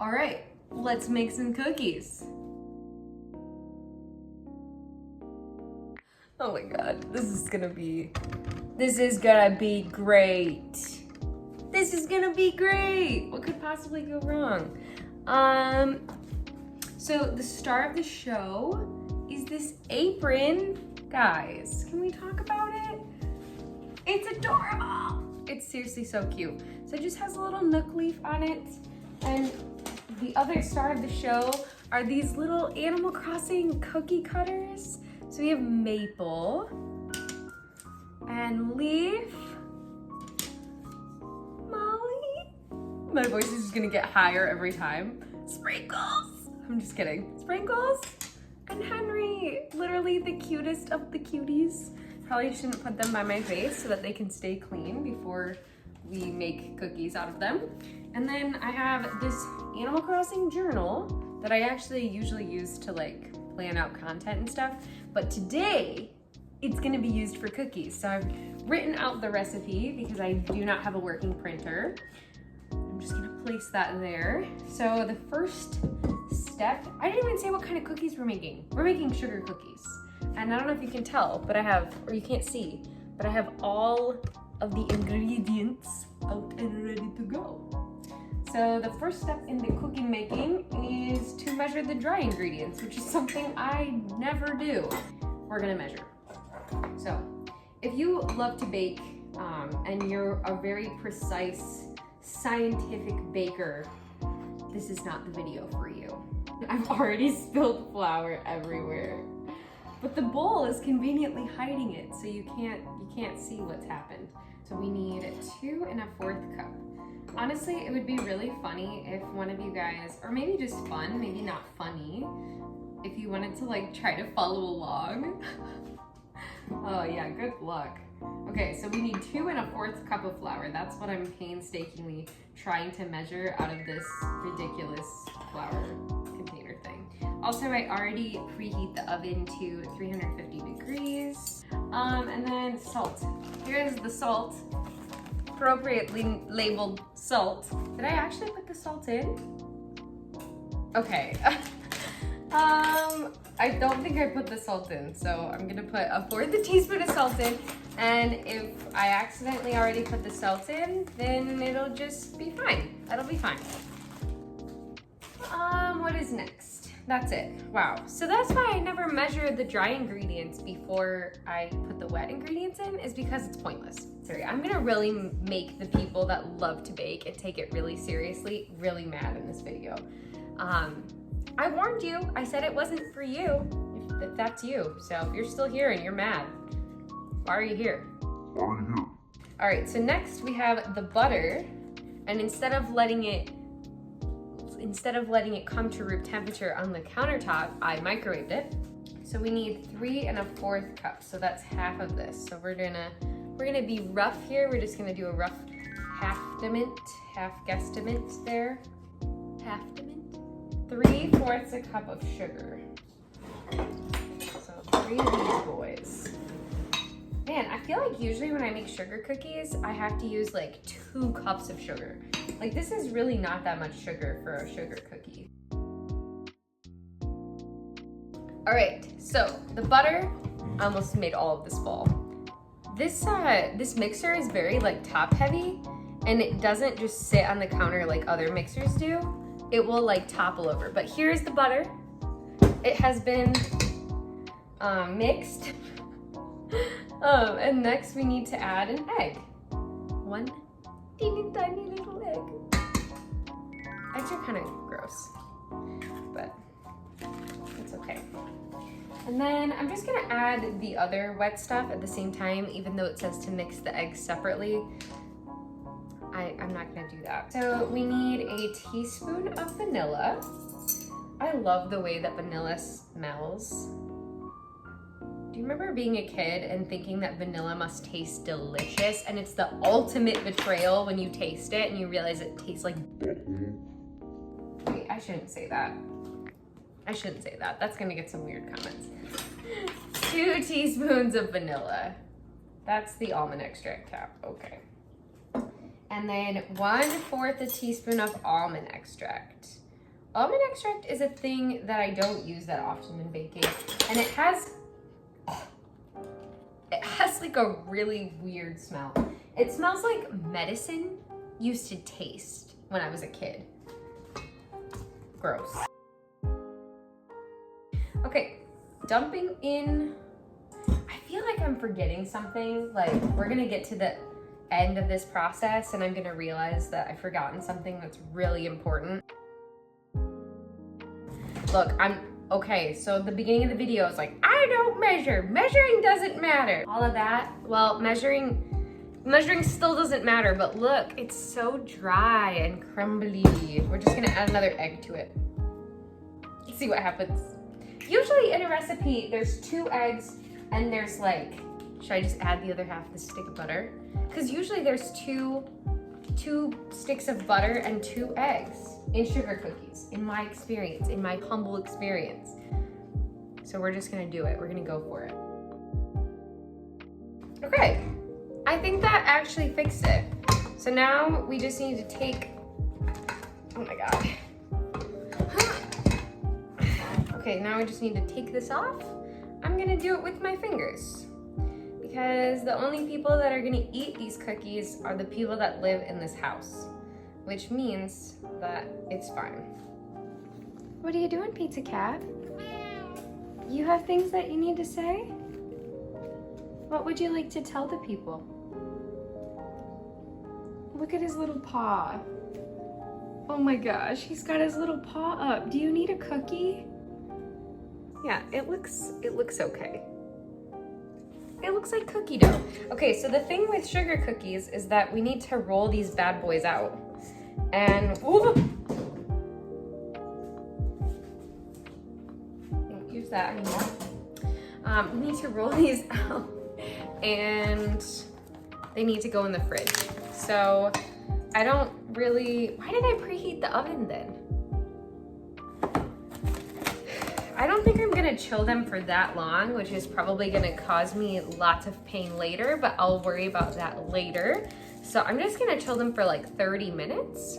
All right, let's make some cookies. Oh my God, this is gonna be great. This is gonna be great. What could possibly go wrong? So the star of the show is this apron. Guys, can we talk about it? It's adorable. It's seriously so cute. So it just has a little nook leaf on it. And the other star of the show are these little Animal Crossing cookie cutters. So we have Maple and Leaf, Molly. My voice is just gonna get higher every time. Sprinkles. I'm just kidding. Sprinkles and Henry. Literally the cutest of the cuties. Probably shouldn't put them by my face so that they can stay clean before we make cookies out of them. And then I have this Animal Crossing journal that I actually usually use to like plan out content and stuff. But today it's gonna be used for cookies. So I've written out the recipe because I do not have a working printer. I'm just gonna place that there. So the first step, I didn't even say what kind of cookies we're making. We're making sugar cookies. And I don't know if you can tell, but I have, or you can't see, but I have all of the ingredients out and ready to go. So the first step in the cookie making is to measure the dry ingredients, which is something I never do. We're gonna measure. So if you love to bake and you're a very precise scientific baker, this is not the video for you. I've already spilled flour everywhere. But the bowl is conveniently hiding it, so you can't see what's happened. So we need 2 1/4 cup. Honestly, it would be really funny if one of you guys, or maybe just fun, maybe not funny, if you wanted to like try to follow along. Oh yeah, good luck. Okay, so we need 2 1/4 cup of flour. That's what I'm painstakingly trying to measure out of this ridiculous flour container thing. Also, I already preheat the oven to 350 degrees. And then salt. Here's the salt, appropriately labeled salt. Did I actually put the salt in? Okay. I don't think I put the salt in, so I'm gonna put 1/4 teaspoon of salt in, and if I accidentally already put the salt in, then it'll just be fine. That'll be fine. What is next? That's it. Wow. So that's why I never measure the dry ingredients before I put the wet ingredients in, is because it's pointless. Sorry, I'm gonna really make the people that love to bake and take it really seriously really mad in this video. I warned you. I said it wasn't for you, if that's you. So if you're still here and you're mad, why are you here? All right, so next we have the butter, and instead of letting it come to room temperature on the countertop, I microwaved it. So we need 3 1/4 cups, so that's half of this. So we're gonna be rough here. We're just gonna do a rough half guesstimate there. 3/4 cup of sugar. So 3 of these boys. Man, I feel like usually when I make sugar cookies, I have to use like 2 cups of sugar. Like this is really not that much sugar for a sugar cookie. All right, so the butter, I almost made all of this ball. This mixer is very like top heavy, and it doesn't just sit on the counter like other mixers do. It will like topple over. But here's the butter. It has been mixed. And next we need to add an egg. 1 teeny tiny little egg. Eggs are kind of gross, but it's okay. And then I'm just gonna add the other wet stuff at the same time, even though it says to mix the eggs separately. I'm not gonna do that. So we need a teaspoon of vanilla. I love the way that vanilla smells. Do you remember being a kid and thinking that vanilla must taste delicious, and it's the ultimate betrayal when you taste it and you realize it tastes like... Wait, I shouldn't say that. I shouldn't say that. That's gonna get some weird comments. 2 teaspoons of vanilla. That's the almond extract cap, okay. And then 1/4 a teaspoon of almond extract. Almond extract is a thing that I don't use that often in baking, and it has like a really weird smell. It smells like medicine used to taste when I was a kid. Gross. Okay, dumping in. I feel like I'm forgetting something. Like, we're gonna get to the end of this process and I'm gonna realize that I've forgotten something that's really important. Look, okay, so the beginning of the video is like, I don't measure. Measuring doesn't matter. All of that, well, measuring still doesn't matter, but look, it's so dry and crumbly. We're just gonna add another egg to it. Let's see what happens. Usually in a recipe, there's 2 eggs and there's like, should I just add the other half of the stick of butter? Because usually there's two sticks of butter and 2 eggs in sugar cookies, in my experience, in my humble experience. So we're just gonna do it. We're gonna go for it. Okay, I think that actually fixed it. So now we just need to take, oh my God. Okay, now we just need to take this off. I'm gonna do it with my fingers because the only people that are gonna eat these cookies are the people that live in this house, which means that it's fine. What are you doing, Pizza Cat? You have things that you need to say? What would you like to tell the people? Look at his little paw. Oh my gosh, he's got his little paw up. Do you need a cookie? Yeah, it looks okay. It looks like cookie dough. Okay, so the thing with sugar cookies is that we need to roll these bad boys out. And, ooh, don't use that anymore. We need to roll these out and they need to go in the fridge. So I don't really, why did I preheat the oven then? I don't think I'm gonna chill them for that long, which is probably gonna cause me lots of pain later, but I'll worry about that later. So I'm just gonna chill them for like 30 minutes.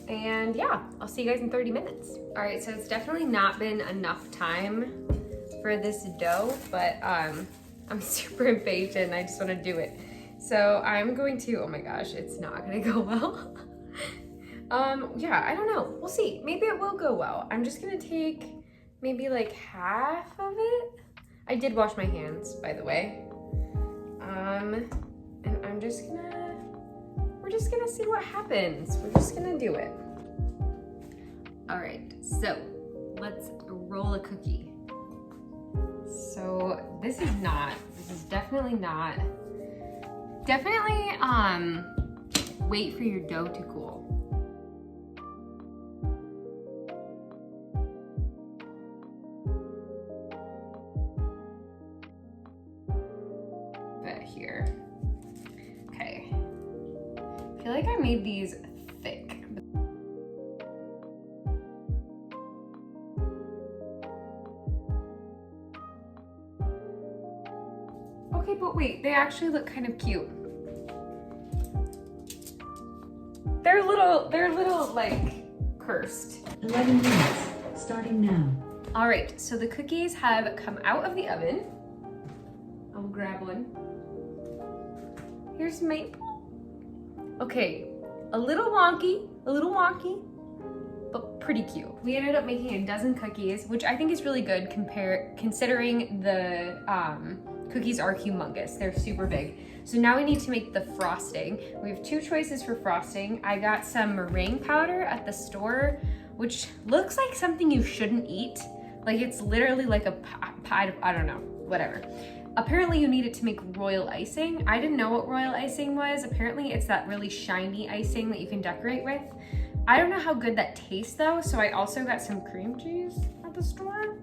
And yeah, I'll see you guys in 30 minutes. All right, so it's definitely not been enough time for this dough, but I'm super impatient. I just wanna do it. So I'm going to, oh my gosh, it's not gonna go well. Yeah, I don't know, we'll see. Maybe it will go well. I'm just gonna take maybe like half of it. I did wash my hands, by the way. And we're just gonna see what happens. We're just gonna do it. All right, so let's roll a cookie. So this is definitely not, wait for your dough to cool. Here. Okay. I feel like I made these thick. Okay, but wait, they actually look kind of cute. They're little like cursed. 11 minutes, starting now. All right, so the cookies have come out of the oven. I'll grab one. Here's Maple. Okay, a little wonky, but pretty cute. We ended up making a dozen cookies, which I think is really good considering the cookies are humongous. They're super big. So now we need to make the frosting. We have 2 choices for frosting. I got some meringue powder at the store, which looks like something you shouldn't eat. Like it's literally like a pie, I don't know, whatever. Apparently you need it to make royal icing. I didn't know what royal icing was. Apparently it's that really shiny icing that you can decorate with. I don't know how good that tastes though, so I also got some cream cheese at the store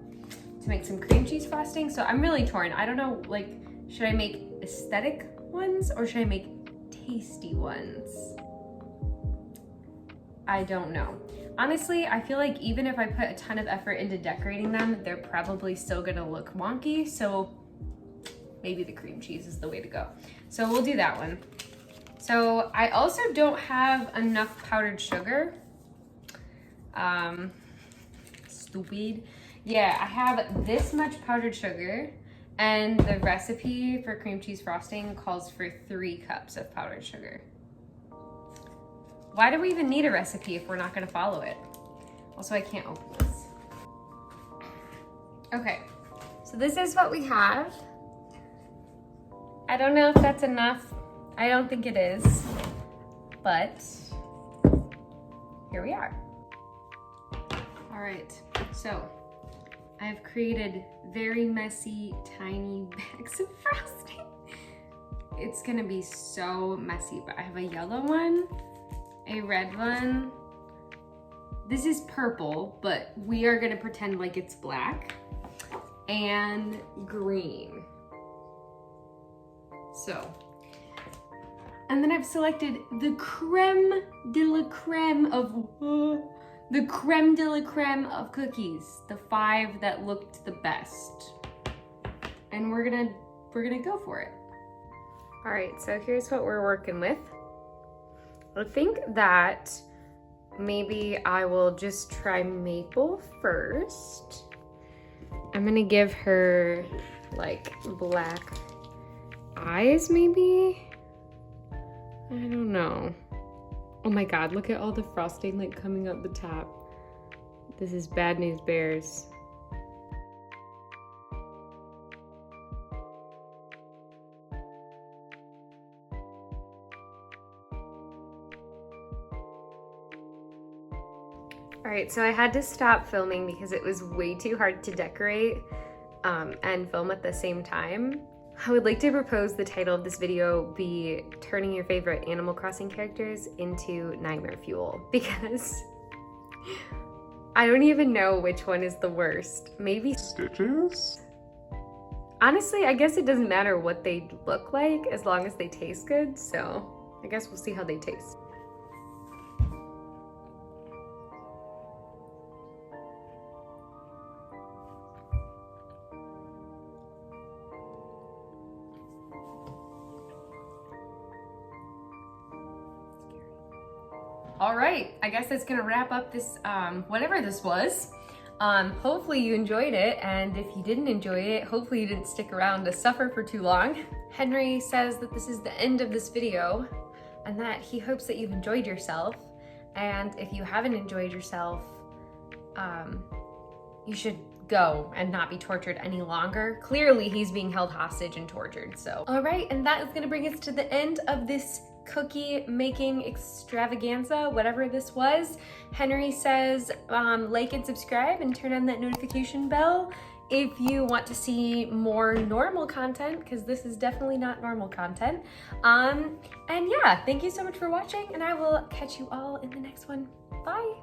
to make some cream cheese frosting. So I'm really torn. I don't know, like, should I make aesthetic ones or should I make tasty ones? I don't know. Honestly, I feel like even if I put a ton of effort into decorating them, they're probably still gonna look wonky, so maybe the cream cheese is the way to go. So we'll do that one. So I also don't have enough powdered sugar. Stupid. Yeah, I have this much powdered sugar, and the recipe for cream cheese frosting calls for 3 cups of powdered sugar. Why do we even need a recipe if we're not gonna follow it? Also, I can't open this. Okay, so this is what we have. I don't know if that's enough. I don't think it is, but here we are. All right, so I've created very messy, tiny bags of frosting. It's gonna be so messy, but I have a yellow one, a red one. This is purple, but we are gonna pretend like it's black, and green. So, and then I've selected the creme de la creme of cookies, the 5 that looked the best. And we're gonna go for it. All right, so here's what we're working with. I think that maybe I will just try maple first. I'm gonna give her like black eyes maybe? I don't know. Oh my God, look at all the frosting like coming up the top. This is bad news bears. All right, so I had to stop filming because it was way too hard to decorate and film at the same time. I would like to propose the title of this video be turning your favorite Animal Crossing characters into nightmare fuel, because I don't even know which one is the worst. Maybe Stitches? honestly, I guess it doesn't matter what they look like as long as they taste good, so I guess we'll see how they taste. All right, I guess that's gonna wrap up this, whatever this was. Hopefully you enjoyed it, and if you didn't enjoy it, hopefully you didn't stick around to suffer for too long. Henry says that this is the end of this video, and that he hopes that you've enjoyed yourself. And if you haven't enjoyed yourself, you should go and not be tortured any longer. Clearly he's being held hostage and tortured, so. All right, and that is gonna bring us to the end of this cookie making extravaganza, whatever this was. Henry says like and subscribe and turn on that notification bell if you want to see more normal content, because this is definitely not normal content. And yeah, thank you so much for watching, and I will catch you all in the next one. Bye.